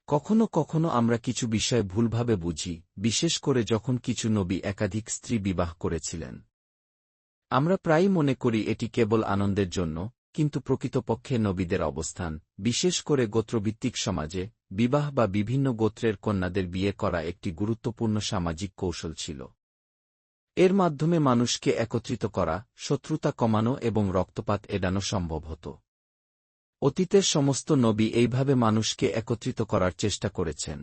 কখনো কখনো আমরা কিছু বিষয় ভুলভাবে বুঝি, বিশেষ করে যখন কিছু নবী একাধিক স্ত্রী বিবাহ করেছিলেন। আমরা প্রায়ই মনে করি এটি কেবল আনন্দের জন্য, কিন্তু প্রকৃতপক্ষে নবীদের অবস্থান, বিশেষ করে গোত্রভিত্তিক সমাজে, বিবাহ বা বিভিন্ন গোত্রের কন্যাদের বিয়ে করা একটি গুরুত্বপূর্ণ সামাজিক কৌশল ছিল। এর মাধ্যমে মানুষকে একত্রিত করা, শত্রুতা কমানো এবং রক্তপাত এড়ানো সম্ভব হতো। অতীতের সমস্ত নবী এইভাবে মানুষকে একত্রিত করার চেষ্টা করেছেন।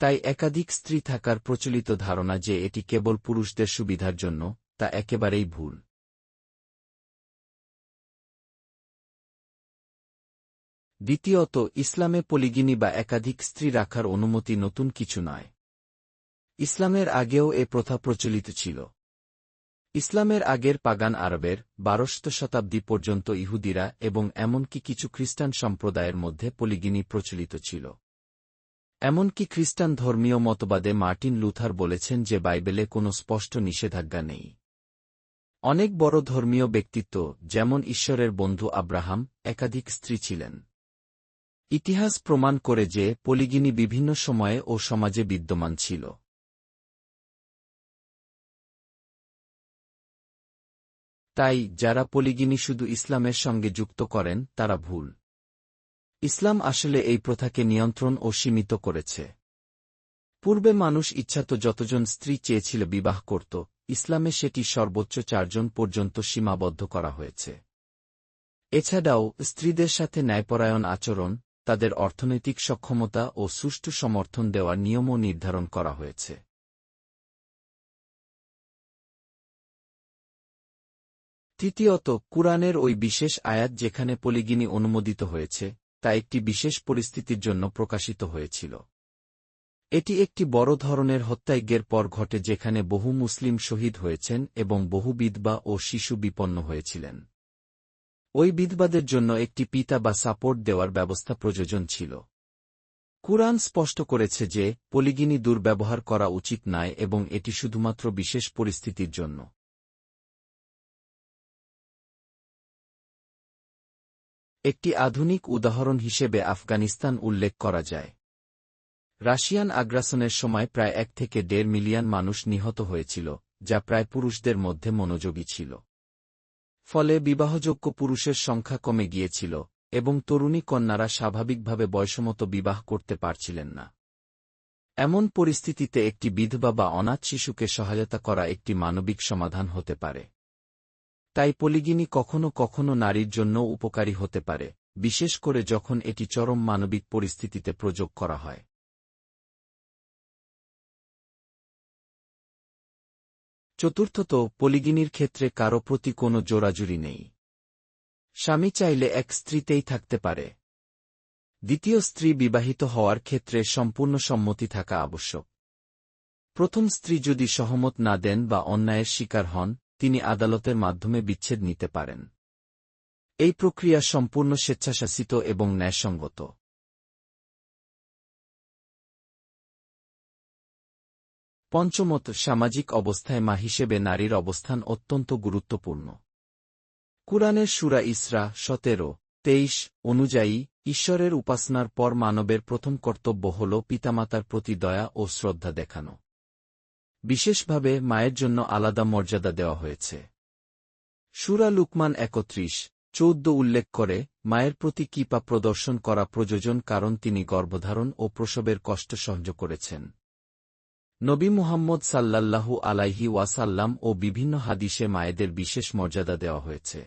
তাই একাধিক স্ত্রী থাকার প্রচলিত ধারণা যে এটি কেবল পুরুষদের সুবিধার জন্য, তা একেবারেই ভুল। দ্বিতীয়ত, ইসলামে পলিগিনি বা একাধিক স্ত্রী রাখার অনুমতি নতুন কিছু নয়। ইসলামের আগেও এ প্রথা প্রচলিত ছিল। ইসলামের আগের পাগান আরবের 12শ শতাব্দী পর্যন্ত ইহুদিরা এবং এমনকি কিছু খ্রিস্টান সম্প্রদায়ের মধ্যে পলিগিনি প্রচলিত ছিল। এমনকি খ্রিস্টান ধর্মীয় মতবাদে মার্টিন লুথার বলেছেন যে বাইবেলে কোনো স্পষ্ট নিষেধাজ্ঞা নেই। অনেক বড় ধর্মীয় ব্যক্তিত্ব, যেমন ঈশ্বরের বন্ধু আব্রাহাম, একাধিক স্ত্রী ছিলেন। ইতিহাস প্রমাণ করে যে পলিগিনি বিভিন্ন সময়ে ও সমাজে বিদ্যমান ছিল। তাই যারা পলিগিনি শুধু ইসলামের সঙ্গে যুক্ত করেন তারা ভুল। ইসলাম আসলে এই প্রথাকে নিয়ন্ত্রণ ও সীমিত করেছে। পূর্বে মানুষ ইচ্ছাত যতজন স্ত্রী চেয়েছিল বিবাহ করত, ইসলামে সেটি সর্বোচ্চ 4 জন পর্যন্ত সীমাবদ্ধ করা হয়েছে। এছাড়াও স্ত্রীদের সাথে ন্যায়পরায়ণ আচরণ, তাদের অর্থনৈতিক সক্ষমতা ও সুষ্ঠু সমর্থন দেওয়ার নিয়মও নির্ধারণ করা হয়েছে। তৃতীয়ত, কুরআনের ওই বিশেষ আয়াত যেখানে পলিগিনি অনুমোদিত হয়েছে, তা একটি বিশেষ পরিস্থিতির জন্য প্রকাশিত হয়েছিল। এটি একটি বড় ধরনের হত্যাযজ্ঞের পর ঘটে যেখানে বহু মুসলিম শহীদ হয়েছেন এবং বহু বিধবা ও শিশু বিপন্ন হয়েছিলেন। ওই বিধবাদের জন্য একটি পিতা বা সাপোর্ট দেওয়ার ব্যবস্থা প্রয়োজন ছিল। কুরআন স্পষ্ট করেছে যে পলিগিনি দুর্ব্যবহার করা উচিত নয় এবং এটি শুধুমাত্র বিশেষ পরিস্থিতির জন্য। একটি আধুনিক উদাহরণ হিসেবে আফগানিস্তান উল্লেখ করা যায়। রাশিয়ান আগ্রাসনের সময় প্রায় 1 থেকে 1.5 মিলিয়ন মানুষ নিহত হয়েছিল, যা প্রায় পুরুষদের মধ্যে মনোযোগী ছিল। ফলে বিবাহযোগ্য পুরুষের সংখ্যা কমে গিয়েছিল, এবং তরুণী কন্যারা স্বাভাবিকভাবে বয়সমতো বিবাহ করতে পারছিলেন না। এমন পরিস্থিতিতে একটি বিধবা বা অনাথ শিশুকে সহায়তা করা একটি মানবিক সমাধান হতে পারে। তাই পলিগিনি কখনো কখনো নারীর জন্য উপকারী হতে পারে, বিশেষ করে যখন এটি চরম মানবিক পরিস্থিতিতে প্রয়োগ করা হয়। চতুর্থত, পলিগিনির ক্ষেত্রে কারো প্রতি কোনো জোরাজুরি নেই। স্বামী চাইলে এক স্ত্রীতেই থাকতে পারে। দ্বিতীয় স্ত্রী বিবাহিত হওয়ার ক্ষেত্রে সম্পূর্ণ সম্মতি থাকা আবশ্যক। প্রথম স্ত্রী যদি সহমত না দেন বা অন্যায়ের শিকার হন, তিনি আদালতের মাধ্যমে বিচ্ছেদ নিতে পারেন। এই প্রক্রিয়া সম্পূর্ণ স্বেচ্ছাশাসিত এবং ন্যায়সঙ্গত। পঞ্চমত, সামাজিক অবস্থায় মা হিসেবে নারীর অবস্থান অত্যন্ত গুরুত্বপূর্ণ। কুরআনের সূরা ইসরা 17:23 অনুযায়ী, ঈশ্বরের উপাসনার পর মানবের প্রথম কর্তব্য হল পিতামাতার প্রতি দয়া ও শ্রদ্ধা দেখানো। বিশেষভাবে মায়ের জন্য আলাদা মর্যাদা দেওয়া হয়েছে। সূরা লুকমান 31:14 উল্লেখ করে, মায়ের প্রতি কৃপা প্রদর্শন করা প্রয়োজন কারণ তিনি গর্ভধারণ ও প্রসবের কষ্ট সহ্য করেছেন। নবী মুহাম্মদ সাল্লাল্লাহু আলাইহি ওয়াসাল্লাম ও বিভিন্ন হাদিসে মায়েদের বিশেষ মর্যাদা দেওয়া হয়েছে।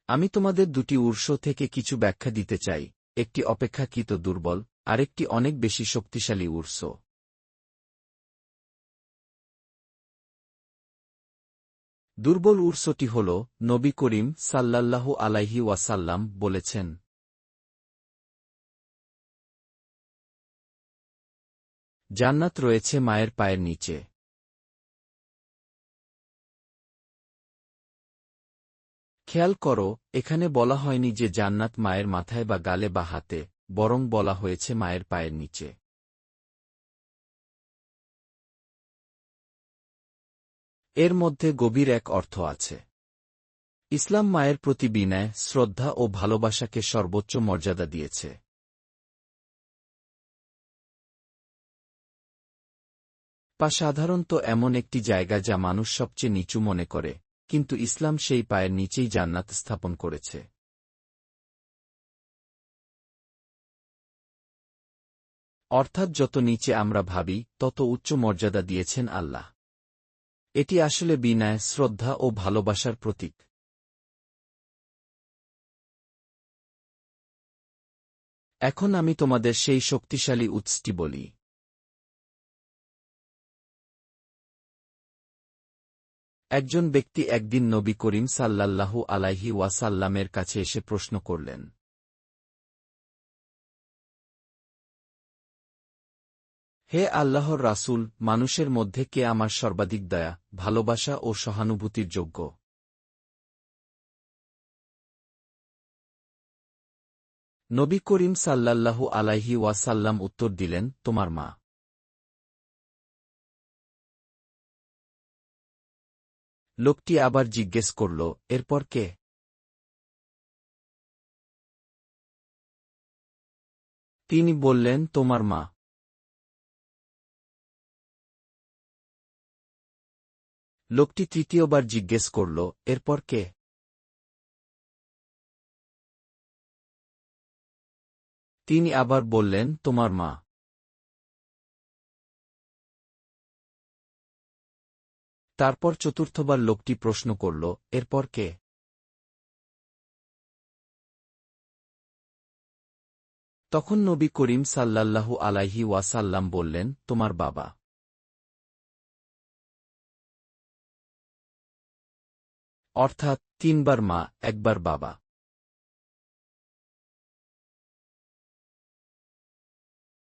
আমি তোমাদের দুটি উৎস থেকে কিছু ব্যাখ্যা দিতে চাই, একটি অপেক্ষাকৃত দুর্বল, আরেকটি অনেক বেশি শক্তিশালী উৎস। দুর্বল উৎসটি হল, নবী করিম সাল্লাল্লাহু আলাইহি ওয়াসাল্লাম বলেছেন, জান্নাত রয়েছে মায়ের পায়ের নিচে। খেয়াল করো, এখানে বলা হয়নি যে জান্নাত মায়ের মাথায় বা গালে বা হাতে, বরং বলা হয়েছে মায়ের পায়ের নিচে। এর মধ্যে গভীর এক অর্থ আছে। ইসলাম মায়ের প্রতি বিনয়, শ্রদ্ধা ও ভালোবাসাকে সর্বোচ্চ মর্যাদা দিয়েছে। পা সাধারণত এমন একটি জায়গা যা মানুষ সবচেয়ে নিচু মনে করে, কিন্তু ইসলাম সেই পায়ের নিচেই জান্নাত স্থাপন করেছে। অর্থাৎ যত নিচে আমরা ভাবি, তত উচ্চ মর্যাদা দিয়েছেন আল্লাহ। এটি আসলে বিনয়, শ্রদ্ধা ও ভালোবাসার প্রতীক। এখন আমি তোমাদের সেই শক্তিশালী উৎসটি বলি। একজন ব্যক্তি একদিন নবী করিম সাল্লাল্লাহু আলাইহি ওয়াসাল্লামের কাছে এসে প্রশ্ন করলেন, হে আল্লাহর রাসূল, মানুষের মধ্যে কে আমার সর্বাধিক দয়া, ভালোবাসা ও সহানুভূতির যোগ্য? নবী করিম সাল্লাল্লাহু আলাইহি ওয়াসাল্লাম উত্তর দিলেন, তোমার মা। লোকটি আবার জিজ্ঞেস করল, এরপর কে? তিনি বললেন, তোমার মা। লোকটি তৃতীয়বার জিজ্ঞেস করল, এরপর কে? তিনি আবার বললেন, তোমার মা। তারপর চতুর্থবার লোকটি প্রশ্ন করল, এরপর কে? তখন নবী করিম সাল্লাল্লাহু আলাইহি ওয়াসাল্লাম বললেন, তোমার বাবা। অর্থাৎ তিনবার মা, একবার বাবা।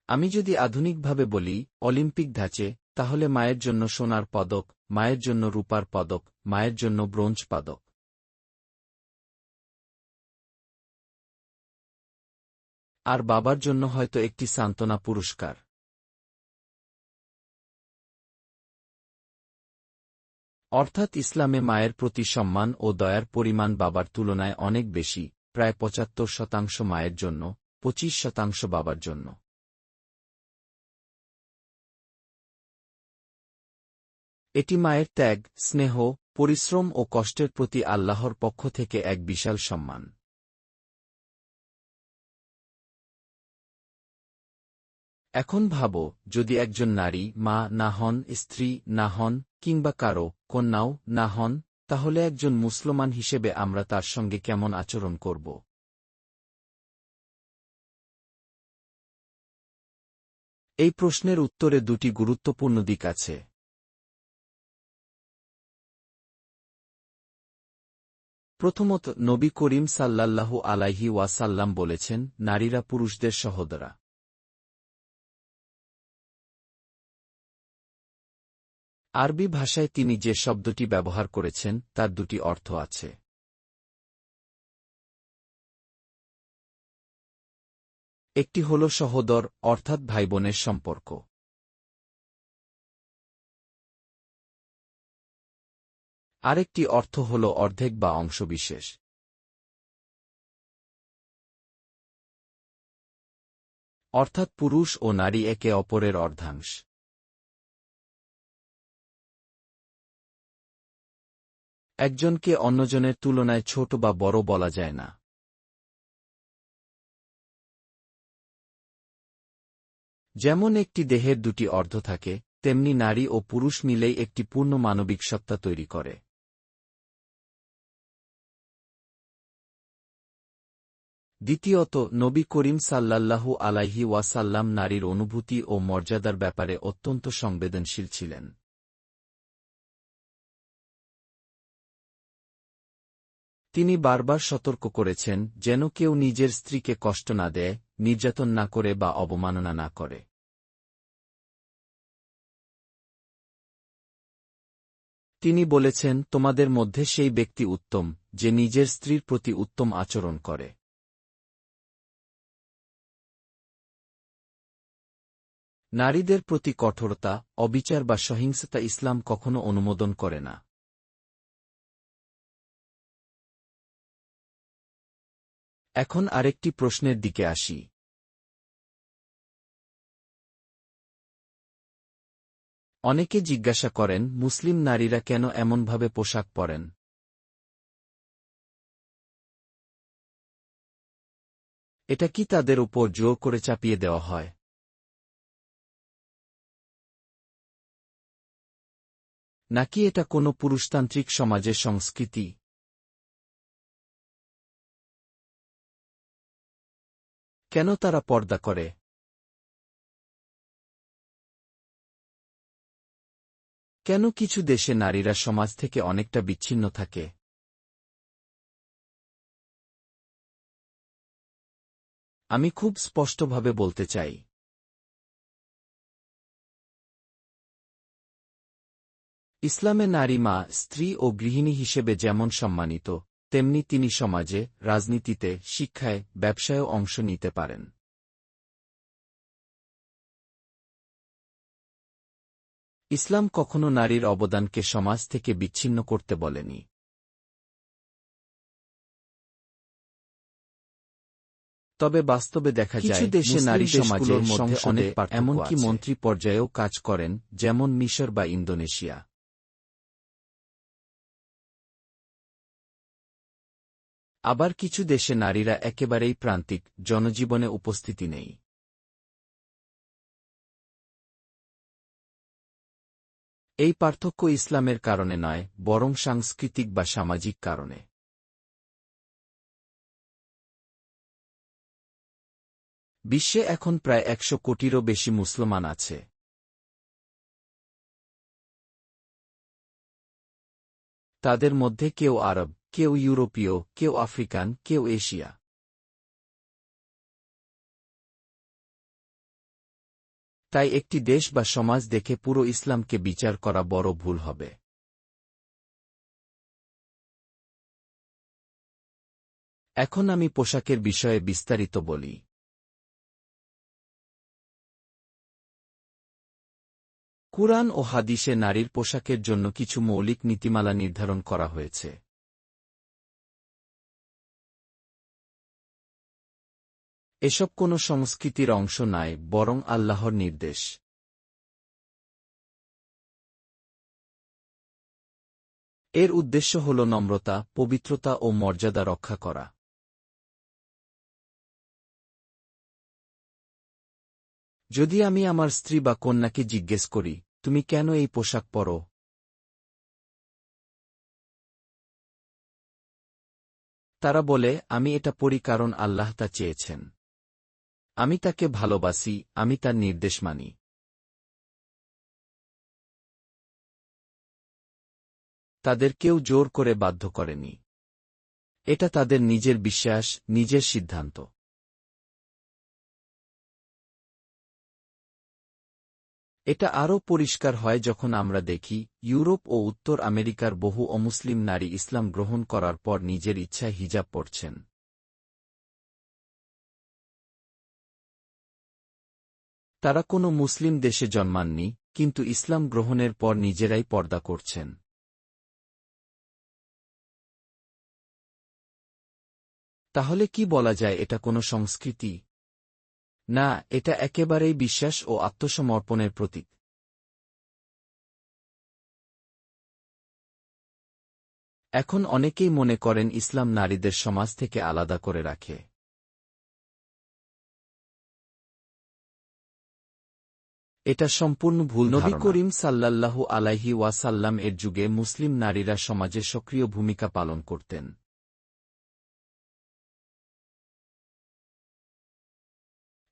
আমি যদি আধুনিকভাবে বলি, অলিম্পিক ধাঁচে, তাহলে মায়ের জন্য সোনার পদক, মায়ের জন্য রূপার পদক, মায়ের জন্য ব্রোঞ্জ পদক। আর বাবার জন্য হয়তো একটি সান্ত্বনা পুরস্কার। অর্থাৎ ইসলামে মায়ের প্রতি সম্মান ও দয়ার পরিমাণ বাবার তুলনায় অনেক বেশি, প্রায় ৭৫% মায়ের জন্য, ২৫% বাবার জন্য। এটি মায়ের ত্যাগ, স্নেহ, পরিশ্রম ও কষ্টের প্রতি আল্লাহর পক্ষ থেকে এক বিশাল সম্মান। এখন ভাবো, যদি একজন নারী মা না হন, স্ত্রী না হন, কিংবা কারো কন্যাও না হন, তাহলে একজন মুসলমান হিসেবে আমরা তার সঙ্গে কেমন আচরণ করব? এই প্রশ্নের উত্তরে দুটি গুরুত্বপূর্ণ দিক আছে। প্রথমত, নবী করিম সাল্লাল্লাহু আলাইহি ওয়াসাল্লাম বলেছেন, নারীরা পুরুষদের সহোদরা। আরবি ভাষায় তিনি যে শব্দটি ব্যবহার করেছেন, তার দুটি অর্থ আছে। একটি হল সহোদর, অর্থাৎ ভাইবোনের সম্পর্ক। আরেকটি অর্থ হল অর্ধেক বা অংশবিশেষ। অর্থাৎ পুরুষ ও নারী একে অপরের অর্ধাংশ। একজনকে অন্যজনের তুলনায় ছোট বা বড় বলা যায় না। যেমন একটি দেহের দুটি অর্ধ থাকে, তেমনি নারী ও পুরুষ মিলেই একটি পূর্ণ মানবিক সত্তা তৈরি করে। দ্বিতীয়ত, নবী করিম সাল্লাল্লাহু আলাইহি ওয়াসাল্লাম নারীর অনুভূতি ও মর্যাদার ব্যাপারে অত্যন্ত সংবেদনশীল ছিলেন। তিনি বারবার সতর্ক করেছেন, যেন কেউ নিজের স্ত্রীকে কষ্ট না দেয়, নির্যাতন না করে বা অবমাননা না করে। তিনি বলেছেন, তোমাদের মধ্যে সেই ব্যক্তি উত্তম, যে নিজের স্ত্রীর প্রতি উত্তম আচরণ করে। নারীদের প্রতি কঠোরতা, অবিচার বা সহিংসতা ইসলাম কখনো অনুমোদন করে না। এখন আরেকটি প্রশ্নের দিকে আসি। অনেকে জিজ্ঞাসা করেন, মুসলিম নারীরা কেন এমনভাবে পোশাক পরেন? এটা কি তাদের উপর জোর করে চাপিয়ে দেওয়া হয়? নাকি এটা কোনো পুরুষতান্ত্রিক সমাজের সংস্কৃতি? কেন তারা পর্দা করে? কেন কিছু দেশে নারীরা সমাজ থেকে অনেকটা বিচ্ছিন্ন থাকে? আমি খুব স্পষ্টভাবে বলতে চাই, ইসলামে নারী মা, স্ত্রী ও গৃহিণী হিসেবে যেমন সম্মানিত, তেমনি তিনি সমাজে, রাজনীতিতে, শিক্ষায়, ব্যবসায়ও অংশ নিতে পারেন। ইসলাম কখনো নারীর অবদানকে সমাজ থেকে বিচ্ছিন্ন করতে বলেনি। তবে বাস্তবে দেখা যায়, কিছু দেশে নারী সমাজের মধ্যে অনেক পার্থক্য, এমনকি মন্ত্রী পর্যায়েও কাজ করেন, যেমন মিশর বা ইন্দোনেশিয়া। আবার কিছু দেশে নারীরা একেবারেই প্রান্তিক, জনজীবনে উপস্থিতি নেই। এই পার্থক্য ইসলামের কারণে নয়, বরং সাংস্কৃতিক বা সামাজিক কারণে। বিশ্বে এখন প্রায় ১০০ কোটিরও বেশি মুসলমান আছে। তাদের মধ্যে কেউ আরব, কেউ ইউরোপীয়, কেউ আফ্রিকান, কেউ এশিয়া। তাই একটি দেশ বা সমাজ দেখে পুরো ইসলামকে বিচার করা বড় ভুল হবে। এখন আমি পোশাকের বিষয়ে বিস্তারিত বলি। কুরআন ও হাদিসে নারীর পোশাকের জন্য কিছু মৌলিক নীতিমালা নির্ধারণ করা হয়েছে। এসব কোনো সংস্কৃতির অংশ নয়, বরং আল্লাহর নির্দেশ। এর উদ্দেশ্য হল নম্রতা, পবিত্রতা ও মর্যাদা রক্ষা করা। যদি আমি আমার স্ত্রী বা কন্যাকে জিজ্ঞেস করি, তুমি কেন এই পোশাক পরো? তারা বলে, আমি এটা পরি কারণ আল্লাহ তা চেয়েছেন। আমি তাকে ভালোবাসি, আমি তার নির্দেশ মানি। তাদের কেউ জোর করে বাধ্য করেনি। এটা তাদের নিজের বিশ্বাস, নিজের সিদ্ধান্ত। এটা আরও পরিষ্কার হয় যখন আমরা দেখি, ইউরোপ ও উত্তর আমেরিকার বহু অমুসলিম নারী ইসলাম গ্রহণ করার পর নিজের ইচ্ছায় হিজাব পরছেন। তারা কোনো মুসলিম দেশে জন্মাননি, কিন্তু ইসলাম গ্রহণের পর নিজেরাই পর্দা করছেন। তাহলে কি বলা যায় এটা কোনো সংস্কৃতি? না, এটা একেবারেই বিশ্বাস ও আত্মসমর্পণের প্রতীক। এখন অনেকেই মনে করেন ইসলাম নারীদের সমাজ থেকে আলাদা করে রাখে। এটা সম্পূর্ণ ভুল ধারণা। নবী করিম সাল্লাল্লাহু আলাইহি ওয়াসাল্লাম এর যুগে মুসলিম নারীরা সমাজে সক্রিয় ভূমিকা পালন করতেন।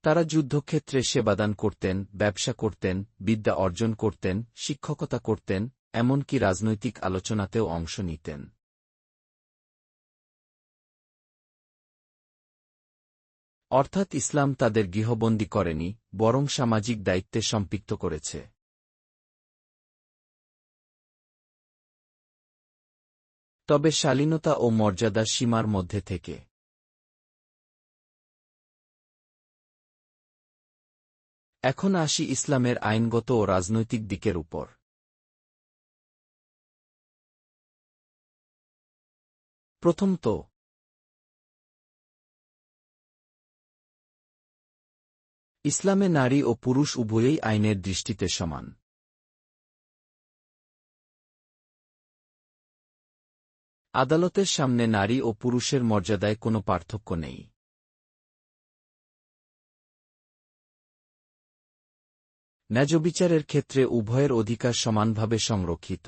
তারা যুদ্ধক্ষেত্রে সেবাদান করতেন, ব্যবসা করতেন, বিদ্যা অর্জন করতেন, শিক্ষকতা করতেন, এমনকি রাজনৈতিক আলোচনাতেও অংশ নিতেন। অর্থাৎ ইসলাম তাদের গৃহবন্দী করেনি, বরং সামাজিক দায়িত্বে সম্পৃক্ত করেছে। তবে শালীনতা ও মর্যাদার সীমার মধ্যে থেকে। এখন আসি ইসলামের আইনগত ও রাজনৈতিক দিকের উপর। প্রথমত, ইসলামে নারী ও পুরুষ উভয়েই আইনের দৃষ্টিতে সমান। আদালতের সামনে নারী ও পুরুষের মর্যাদায় কোনো পার্থক্য নেই। ন্যায্যবিচারের ক্ষেত্রে উভয়ের অধিকার সমানভাবে সংরক্ষিত।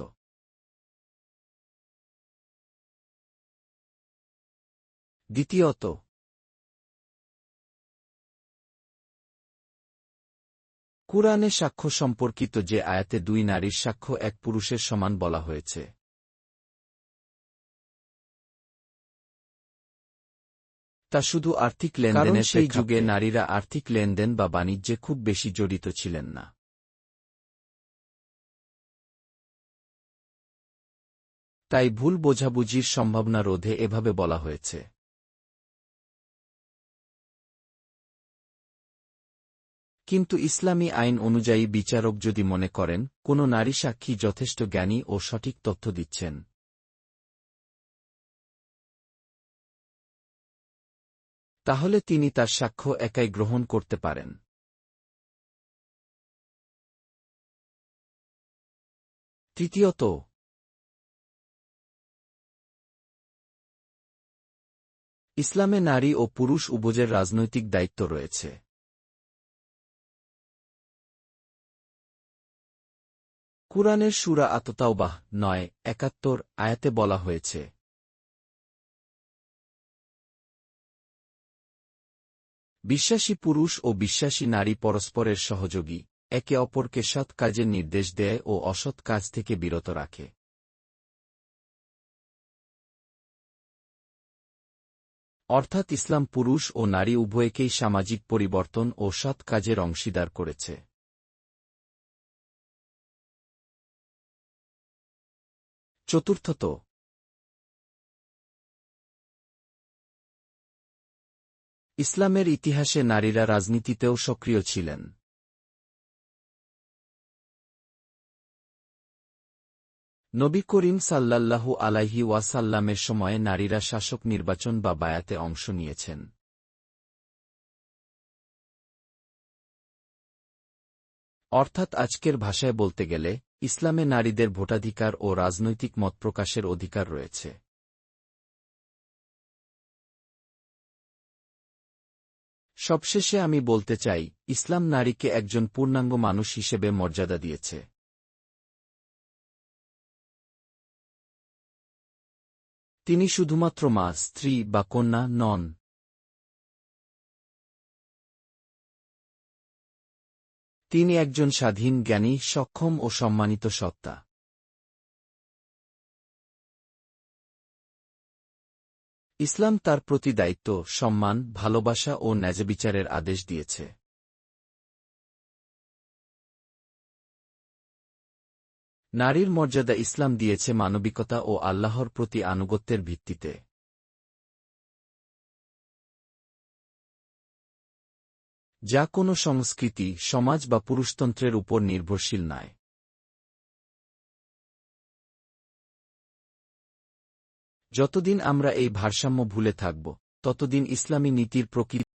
দ্বিতীয়ত, কুরআনে সাক্ষ্য সম্পর্কিত যে আয়াতে 2 নারীর সাক্ষ্য 1 পুরুষের সমান বলা হয়েছে, তা শুধু আর্থিক লেনদেনের সেই যুগে নারীরা আর্থিক লেনদেন বা বাণিজ্যে খুব বেশি জড়িত ছিলেন না। তাই ভুল বোঝাবুঝির সম্ভাবনা রোধে এভাবে বলা হয়েছে। কিন্তু ইসলামী আইন অনুযায়ী বিচারক যদি মনে করেন কোনো নারী সাক্ষী যথেষ্ট জ্ঞানী ও সঠিক তথ্য দিচ্ছেন, তাহলে তিনি তার সাক্ষ্য একাই গ্রহণ করতে পারেন। তৃতীয়ত, ইসলামে নারী ও পুরুষ উভয়ের রাজনৈতিক দায়িত্ব রয়েছে। কুরআনের সূরা আত-তাওবাহ 9:71 আয়াতে বলা হয়েছে, বিশ্বাসী পুরুষ ও বিশ্বাসী নারী পরস্পরের সহযোগী, একে অপরকে সৎ কাজের নির্দেশ দেয় ও অসৎ কাজ থেকে বিরত রাখে। অর্থাৎ ইসলাম পুরুষ ও নারী উভয়কেই সামাজিক পরিবর্তন ও সৎ কাজের অংশীদার করেছে। চতুর্থত, ইসলামের ইতিহাসে নারীরা রাজনীতিতেও সক্রিয় ছিলেন। নবী করিম সাল্লাল্লাহু আলাইহি ওয়াসাল্লামের সময়ে নারীরা শাসক নির্বাচন বা বায়াতে অংশ নিয়েছেন। অর্থাৎ আজকের ভাষায় বলতে গেলে ইসলামে নারীদের ভোটাধিকার ও রাজনৈতিক মত প্রকাশের অধিকার রয়েছে। সবশেষে আমি বলতে চাই, ইসলাম নারীকে একজন পূর্ণাঙ্গ মানুষ হিসেবে মর্যাদা দিয়েছে। তিনি শুধুমাত্র মা, স্ত্রী বা কন্যা নন। তিনি একজন স্বাধীন, জ্ঞানী, সক্ষম ও সম্মানিত সত্তা। ইসলাম তার প্রতি দায়িত্ব, সম্মান, ভালোবাসা ও ন্যায্যবিচারের আদেশ দিয়েছে। নারীর মর্যাদা ইসলাম দিয়েছে মানবিকতা ও আল্লাহর প্রতি আনুগত্যের ভিত্তিতে। যা কোনো সংস্কৃতি, সমাজ বা পুরুষতন্ত্রের উপর নির্ভরশীল নয়। যতদিন আমরা এই ভারসাম্য ভুলে থাকব, ততদিন ইসলামী নীতির প্রকৃতি